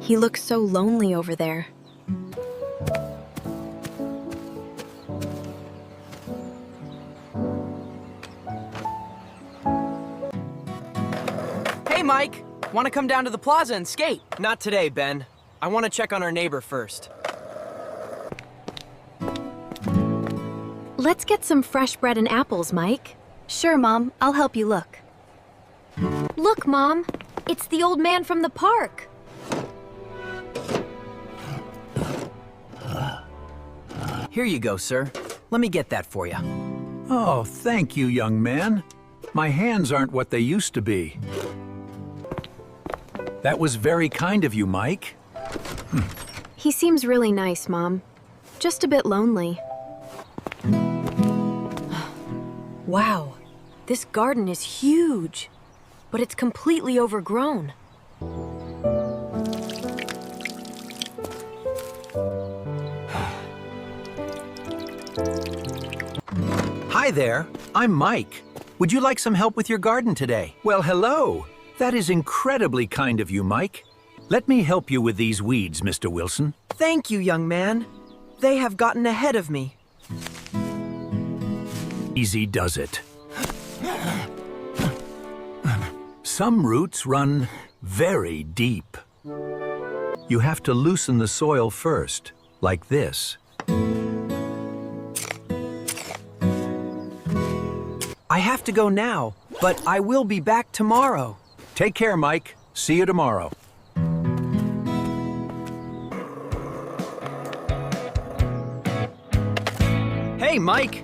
He looks so lonely over there. Hey, Mike! Want to come down to the plaza and skate? Not today, Ben. I want to check on our neighbor first. Let's get some fresh bread and apples, Mike. Sure, Mom. I'll help you look. Look, Mom. It's the old man from the park. Here you go, sir. Let me get that for you. Oh, thank you, young man. My hands aren't what they used to be. That was very kind of you, Mike. He seems really nice, Mom. Just a bit lonely. Wow, this garden is huge, but it's completely overgrown. Hi there, I'm Mike. Would you like some help with your garden today? Well, hello. That is incredibly kind of you, Mike. Let me help you with these weeds, Mr. Wilson. Thank you, young man. They have gotten ahead of me. Easy does it. Some roots run very deep. You have to loosen the soil first, like this. I have to go now, but I will be back tomorrow. Take care, Mike. See you tomorrow. Hey, Mike!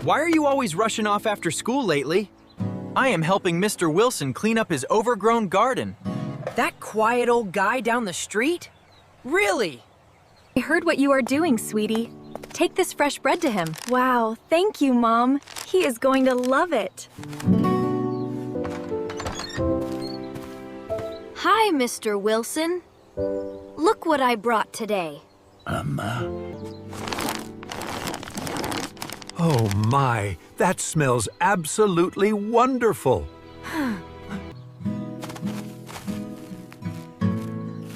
Why are you always rushing off after school lately? I am helping Mr. Wilson clean up his overgrown garden. That quiet old guy down the street? Really? I heard what you are doing, sweetie. Take this fresh bread to him. Wow, thank you, Mom. He is going to love it. Hi, Mr. Wilson. Look what I brought today. Oh my, that smells absolutely wonderful.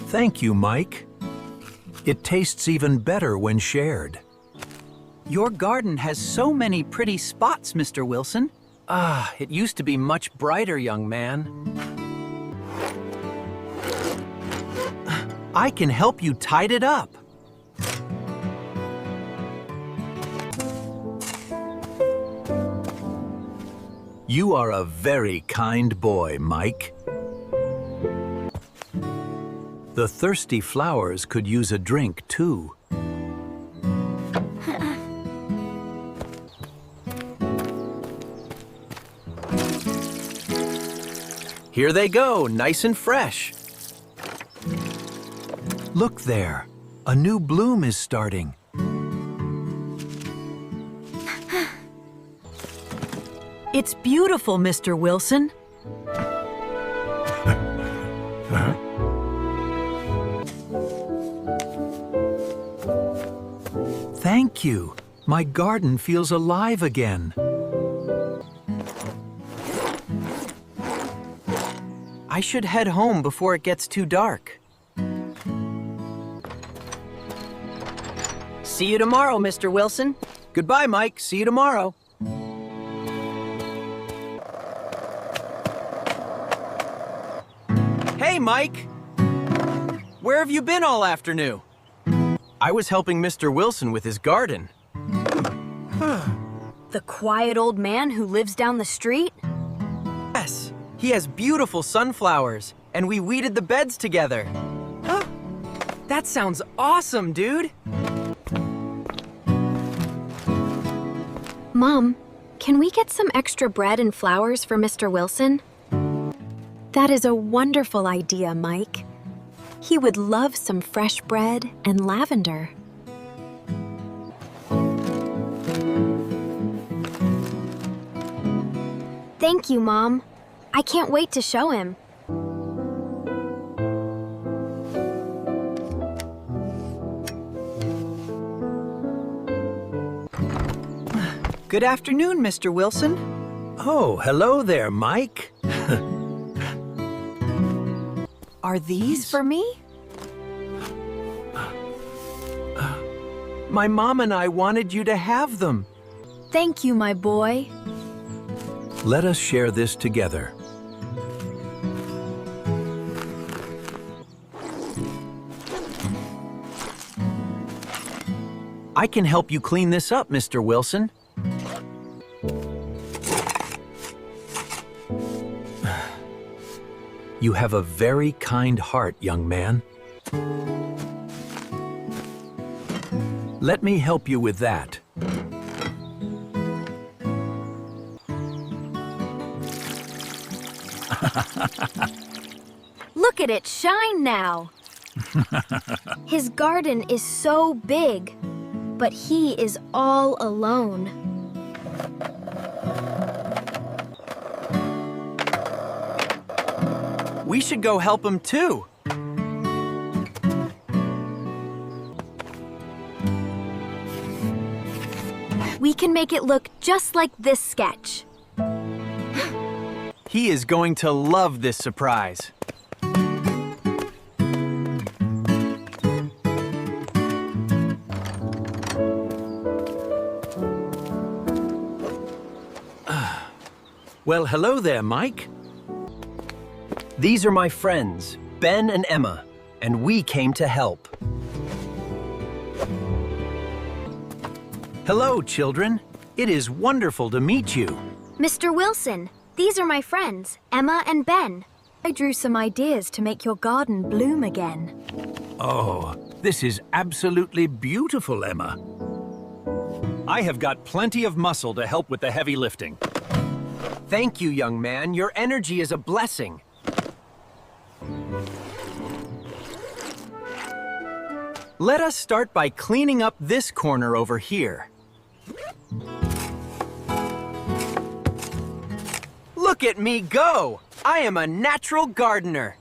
Thank you, Mike. It tastes even better when shared. Your garden has so many pretty spots, Mr. Wilson. Ah, it used to be much brighter, young man. I can help you tidy it up. You are a very kind boy, Mike. The thirsty flowers could use a drink, too. Here they go, nice and fresh. Look there. A new bloom is starting. It's beautiful, Mr. Wilson. Thank you. My garden feels alive again. I should head home before it gets too dark. See you tomorrow, Mr. Wilson. Goodbye, Mike. See you tomorrow. Hey, Mike! Where have you been all afternoon? I was helping Mr. Wilson with his garden. The quiet old man who lives down the street? Yes, he has beautiful sunflowers, and we weeded the beds together. That sounds awesome, dude! Mom, can we get some extra bread and flowers for Mr. Wilson? That is a wonderful idea, Mike. He would love some fresh bread and lavender. Thank you, Mom. I can't wait to show him. Good afternoon, Mr. Wilson. Oh, hello there, Mike. Are these for me? My mom and I wanted you to have them. Thank you, my boy. Let us share this together. I can help you clean this up, Mr. Wilson. You have a very kind heart, young man. Let me help you with that. Look at it shine now. His garden is so big, but he is all alone. We should go help him too. We can make it look just like this sketch. He is going to love this surprise. Well, hello there, Mike. These are my friends, Ben and Emma, and we came to help. Hello, children. It is wonderful to meet you. Mr. Wilson, these are my friends, Emma and Ben. I drew some ideas to make your garden bloom again. Oh, this is absolutely beautiful, Emma. I have got plenty of muscle to help with the heavy lifting. Thank you, young man. Your energy is a blessing. Let us start by cleaning up this corner over here. Look at me go! I am a natural gardener.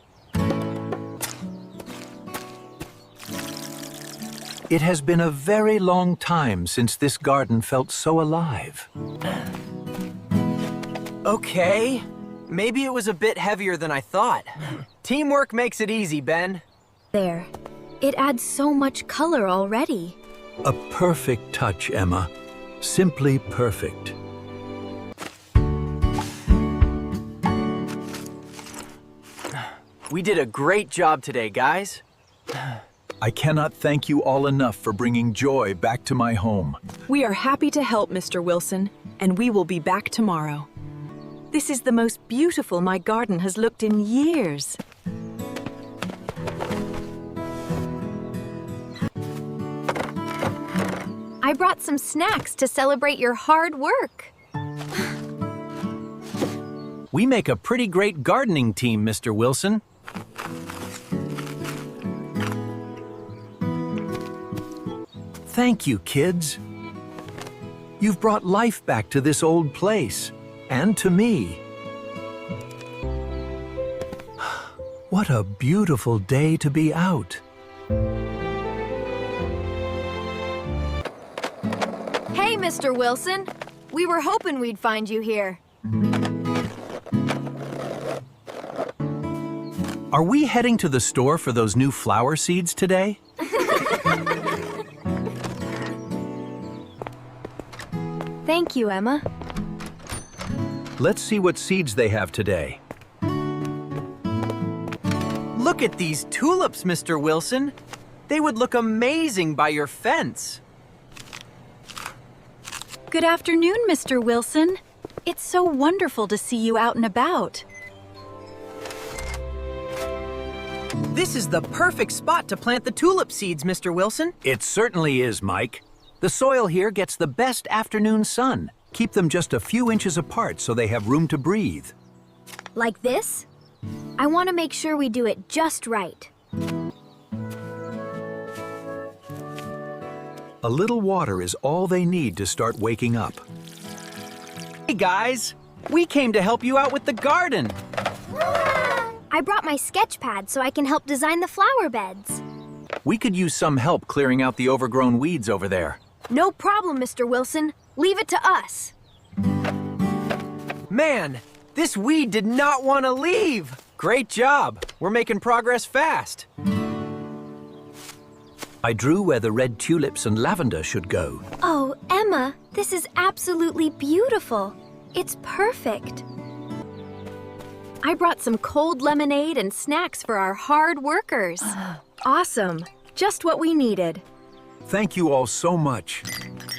It has been a very long time since this garden felt so alive. Okay, maybe it was a bit heavier than I thought. Teamwork makes it easy, Ben. There. It adds so much color already. A perfect touch, Emma. Simply perfect. We did a great job today, guys. I cannot thank you all enough for bringing joy back to my home. We are happy to help, Mr. Wilson, and we will be back tomorrow. This is the most beautiful my garden has looked in years. I brought some snacks to celebrate your hard work. We make a pretty great gardening team, Mr. Wilson. Thank you, kids. You've brought life back to this old place, and to me. What a beautiful day to be out. Hey, Mr. Wilson. We were hoping we'd find you here. Are we heading to the store for those new flower seeds today? Thank you, Emma. Let's see what seeds they have today. Look at these tulips, Mr. Wilson. They would look amazing by your fence. Good afternoon, Mr. Wilson. It's so wonderful to see you out and about. This is the perfect spot to plant the tulip seeds, Mr. Wilson. It certainly is, Mike. The soil here gets the best afternoon sun. Keep them just a few inches apart so they have room to breathe. Like this? I want to make sure we do it just right. A little water is all they need to start waking up. Hey, guys. We came to help you out with the garden. I brought my sketch pad so I can help design the flower beds. We could use some help clearing out the overgrown weeds over there. No problem, Mr. Wilson. Leave it to us. Man, this weed did not want to leave. Great job. We're making progress fast. I drew where the red tulips and lavender should go. Oh, Emma, this is absolutely beautiful. It's perfect. I brought some cold lemonade and snacks for our hard workers. Awesome. Just what we needed. Thank you all so much.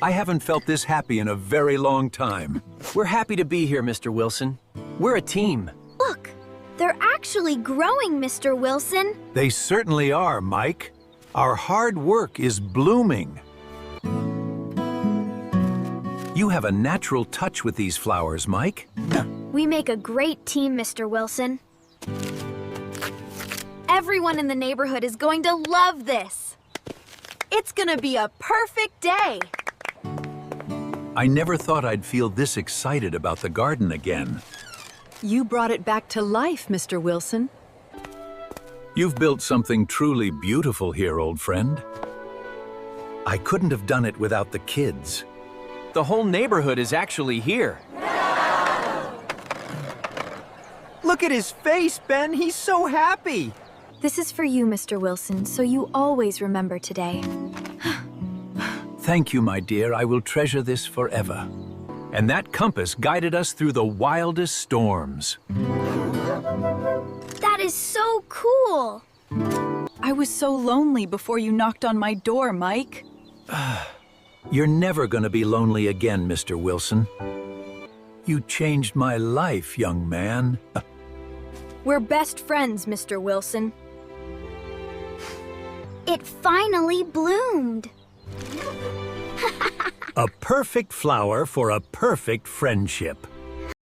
I haven't felt this happy in a very long time. We're happy to be here, Mr. Wilson. We're a team. Look, they're actually growing, Mr. Wilson. They certainly are, Mike. Our hard work is blooming. You have a natural touch with these flowers, Mike. We make a great team, Mr. Wilson. Everyone in the neighborhood is going to love this. It's gonna be a perfect day. I never thought I'd feel this excited about the garden again. You brought it back to life, Mr. Wilson. You've built something truly beautiful here, old friend. I couldn't have done it without the kids. The whole neighborhood is actually here. Look at his face, Ben. He's so happy. This is for you, Mr. Wilson, so you always remember today. Thank you, my dear. I will treasure this forever. And that compass guided us through the wildest storms. That is so cool. I was so lonely before you knocked on my door, Mike. You're never going to be lonely again, Mr. Wilson. You changed my life, young man. We're best friends, Mr. Wilson. It finally bloomed. A perfect flower for a perfect friendship.